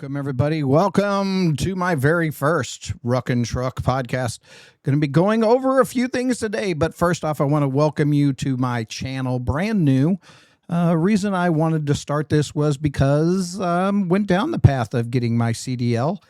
Welcome, everybody. Welcome to my very first Ruck and Truck Podcast. Going to be going over a few things today, but first off, I want to welcome you to my channel, brand new. Reason I wanted to start this was because went down the path of getting my CDL,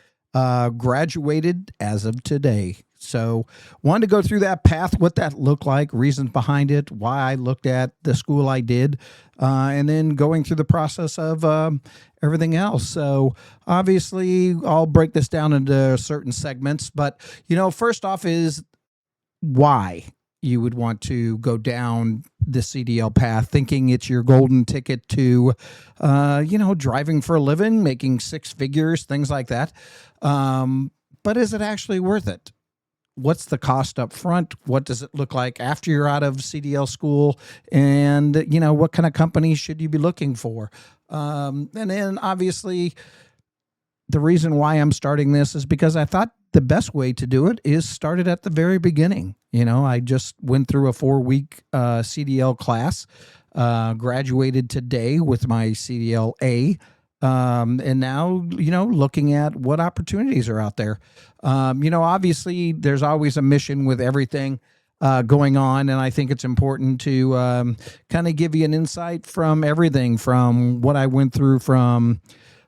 graduated as of today. So wanted to go through that path, what that looked like, reasons behind it, why I looked at the school I did, and then going through the process of everything else. So obviously I'll break this down into certain segments, but first off is why you would want to go down the CDL path, thinking it's your golden ticket to, driving for a living, making six figures, things like that. But is it actually worth it? What's the cost up front? What does it look like after you're out of CDL school? And, what kind of companies should you be looking for? And then obviously the reason why I'm starting this is because I thought the best way to do it is start it at the very beginning. I just went through a 4-week CDL class, graduated today with my CDL A. And now, looking at what opportunities are out there. Obviously there's always a mission with everything going on. And I think it's important to kind of give you an insight from everything from what I went through from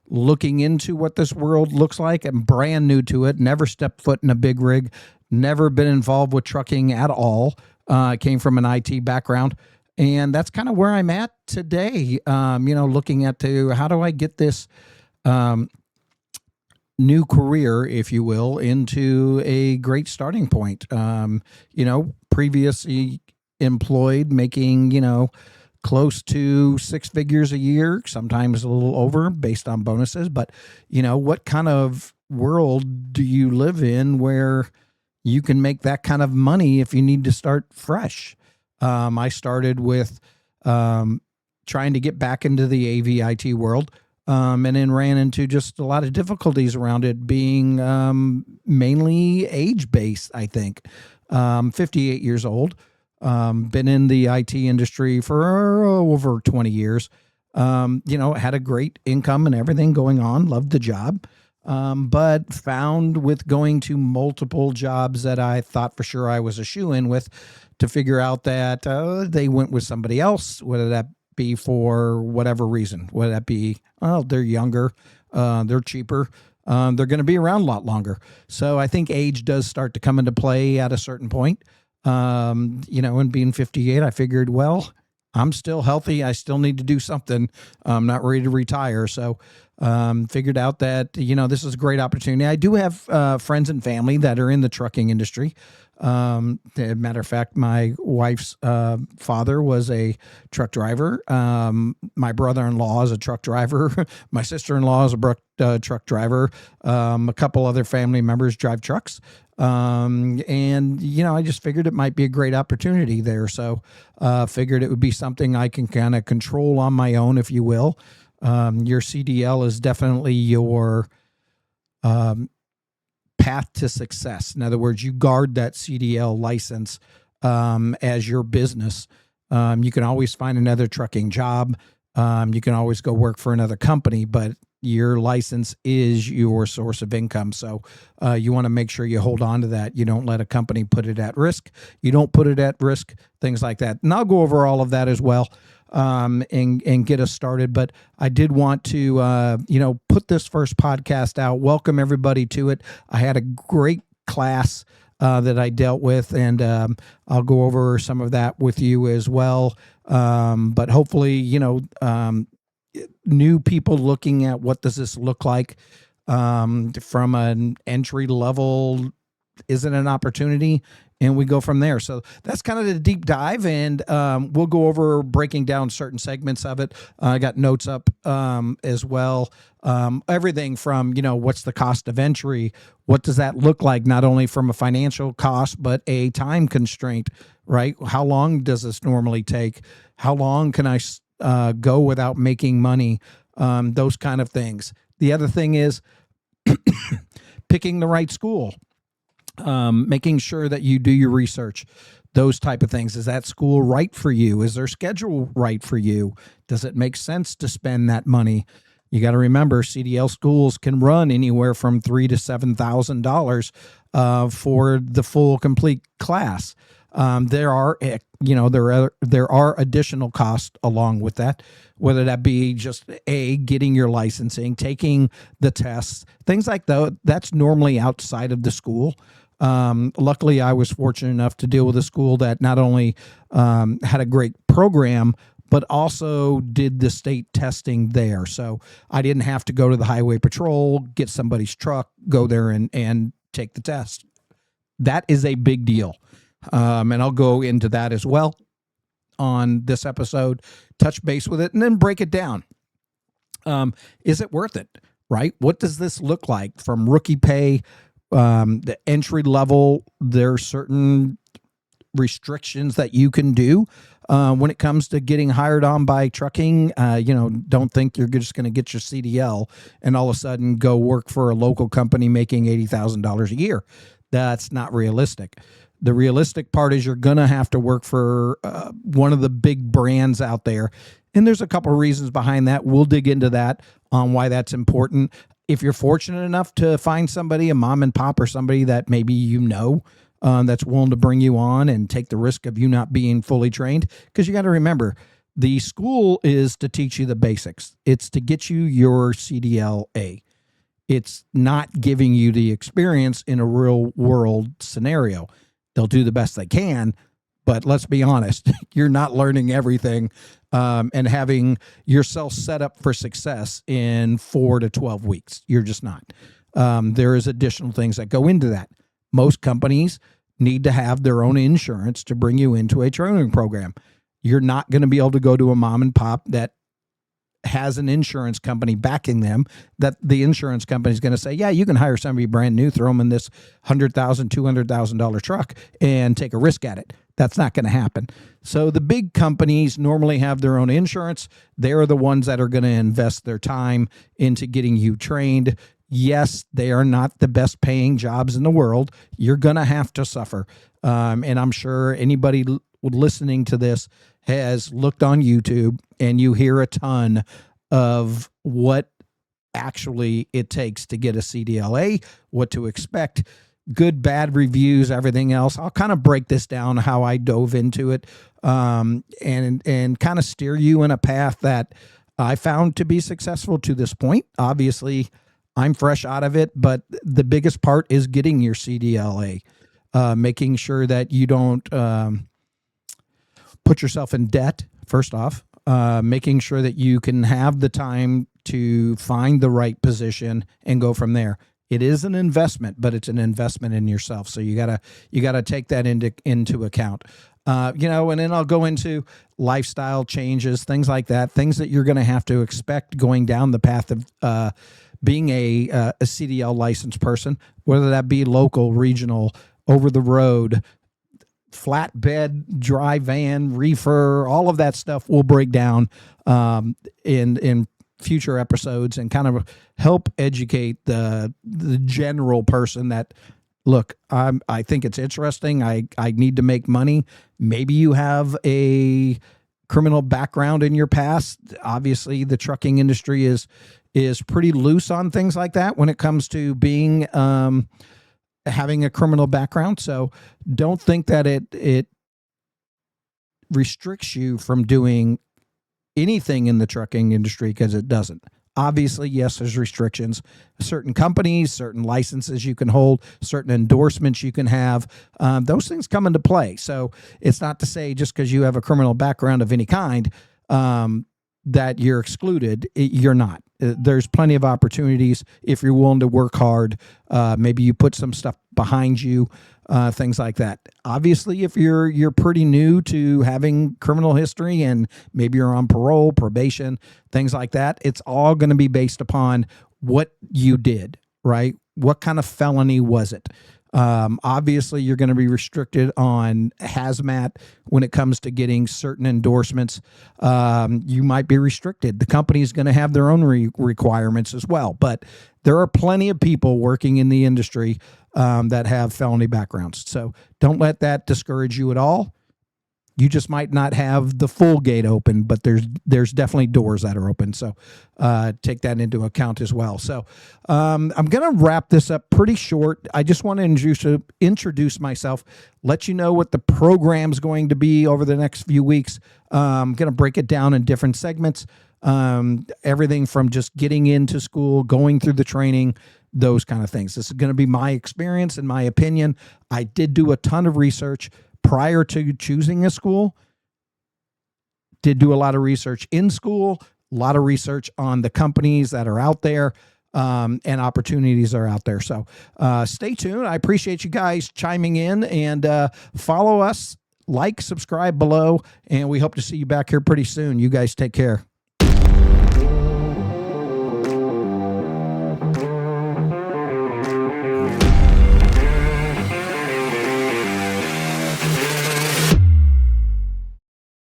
looking into what this world looks like. I'm brand new to it, never stepped foot in a big rig, never been involved with trucking at all. I came from an IT background. And that's kind of where I'm at today, looking at how do I get this new career, if you will, into a great starting point. Previously employed, making, close to six figures a year, sometimes a little over based on bonuses. But, what kind of world do you live in where you can make that kind of money if you need to start fresh? I started with trying to get back into the AV/IT world, and then ran into just a lot of difficulties around it being mainly age-based, I think. 58 years old, been in the IT industry for over 20 years, had a great income and everything going on, loved the job. But found with going to multiple jobs that I thought for sure I was a shoo-in with to figure out that they went with somebody else, whether that be for whatever reason, whether that be, they're younger, they're cheaper, they're going to be around a lot longer. So I think age does start to come into play at a certain point. And being 58, I figured, well, I'm still healthy. I still need to do something. I'm not ready to retire. So figured out that, this is a great opportunity. I do have friends and family that are in the trucking industry. Matter of fact, my wife's father was a truck driver. My brother-in-law is a truck driver. My sister-in-law is a truck driver. A couple other family members drive trucks. I just figured it might be a great opportunity there. So figured it would be something I can kind of control on my own, if you will. Your CDL is definitely your path to success. In other words, you guard that CDL license as your business. You can always find another trucking job. You can always go work for another company, but your license is your source of income. So you want to make sure you hold on to that. You don't let a company put it at risk. You don't put it at risk, things like that. And I'll go over all of that as well. And get us started. But I did want to, put this first podcast out, welcome everybody to it. I had a great class that I dealt with, and I'll go over some of that with you as well. But hopefully, new people looking at what does this look like from an entry level, is it an opportunity? And we go from there. So that's kind of the deep dive, and we'll go over breaking down certain segments of it. I got notes up as well. Everything from, what's the cost of entry? What does that look like? Not only from a financial cost, but a time constraint, right? How long does this normally take? How long can I go without making money? Those kind of things. The other thing is picking the right school. Making sure that you do your research, those type of things. Is that school right for you? Is their schedule right for you? Does it make sense to spend that money? You got to remember, CDL schools can run anywhere from $3,000 to $7,000 for the full complete class. There are additional costs along with that, whether that be just getting your licensing, taking the tests, things like that. That's normally outside of the school. Luckily, I was fortunate enough to deal with a school that not only had a great program, but also did the state testing there. So I didn't have to go to the highway patrol, get somebody's truck, go there and take the test. That is a big deal. And I'll go into that as well on this episode, touch base with it, and then break it down. Is it worth it, right? What does this look like from rookie pay, the entry level? There are certain restrictions that you can do when it comes to getting hired on by trucking. Don't think you're just going to get your CDL and all of a sudden go work for a local company making $80,000 a year. That's not realistic. The realistic part is you're going to have to work for one of the big brands out there. And there's a couple of reasons behind that. We'll dig into that on why that's important. If you're fortunate enough to find somebody, a mom and pop or somebody that maybe that's willing to bring you on and take the risk of you not being fully trained. Because you got to remember, the school is to teach you the basics. It's to get you your CDL A. It's not giving you the experience in a real world scenario. They'll do the best they can, but let's be honest, you're not learning everything and having yourself set up for success in 4 to 12 weeks. You're just not. There is additional things that go into that. Most companies need to have their own insurance to bring you into a training program. You're not going to be able to go to a mom and pop that has an insurance company backing them, that the insurance company is going to say, yeah, you can hire somebody brand new, throw them in this $100,000, $200,000 truck and take a risk at it. That's not going to happen. So the big companies normally have their own insurance. They're the ones that are going to invest their time into getting you trained. Yes, they are not the best paying jobs in the world. You're going to have to suffer. And I'm sure anybody listening to this has looked on YouTube and you hear a ton of what actually it takes to get a CDLA, what to expect, good, bad reviews, everything else. I'll kind of break this down, how I dove into it, and kind of steer you in a path that I found to be successful to this point. Obviously, I'm fresh out of it, but the biggest part is getting your CDLA, making sure that you don't put yourself in debt, first off, making sure that you can have the time to find the right position and go from there. It is an investment, but it's an investment in yourself. So you gotta take that into account. And then I'll go into lifestyle changes, things like that, things that you're going to have to expect going down the path of being a CDL licensed person, whether that be local, regional, over the road, flatbed, dry van, reefer, all of that stuff we'll break down in future episodes and kind of help educate the general person that, look, I think it's interesting. I need to make money. Maybe you have a criminal background in your past. Obviously, the trucking industry is pretty loose on things like that when it comes to being having a criminal background. So don't think that it restricts you from doing anything in the trucking industry, because it doesn't. Obviously, yes, there's restrictions. Certain companies, certain licenses you can hold, certain endorsements you can have. Those things come into play. So it's not to say just because you have a criminal background of any kind that you're excluded. You're not. There's plenty of opportunities if you're willing to work hard. Maybe you put some stuff behind you, things like that. Obviously, if you're pretty new to having criminal history and maybe you're on parole, probation, things like that, it's all going to be based upon what you did, right? What kind of felony was it? Obviously, you're going to be restricted on hazmat when it comes to getting certain endorsements. You might be restricted. The company is going to have their own requirements as well. But there are plenty of people working in the industry that have felony backgrounds. So don't let that discourage you at all. You just might not have the full gate open, but there's definitely doors that are open. So take that into account as well. So I'm going to wrap this up pretty short. I just want to introduce myself, let you know what the program's going to be over the next few weeks. I'm going to break it down in different segments. Everything from just getting into school, going through the training, those kind of things. This is going to be my experience and my opinion. I did do a ton of research prior to choosing a school, did do a lot of research in school, a lot of research on the companies that are out there, and opportunities are out there. So stay tuned. I appreciate you guys chiming in, and follow us, like, subscribe below, and we hope to see you back here pretty soon. You guys take care.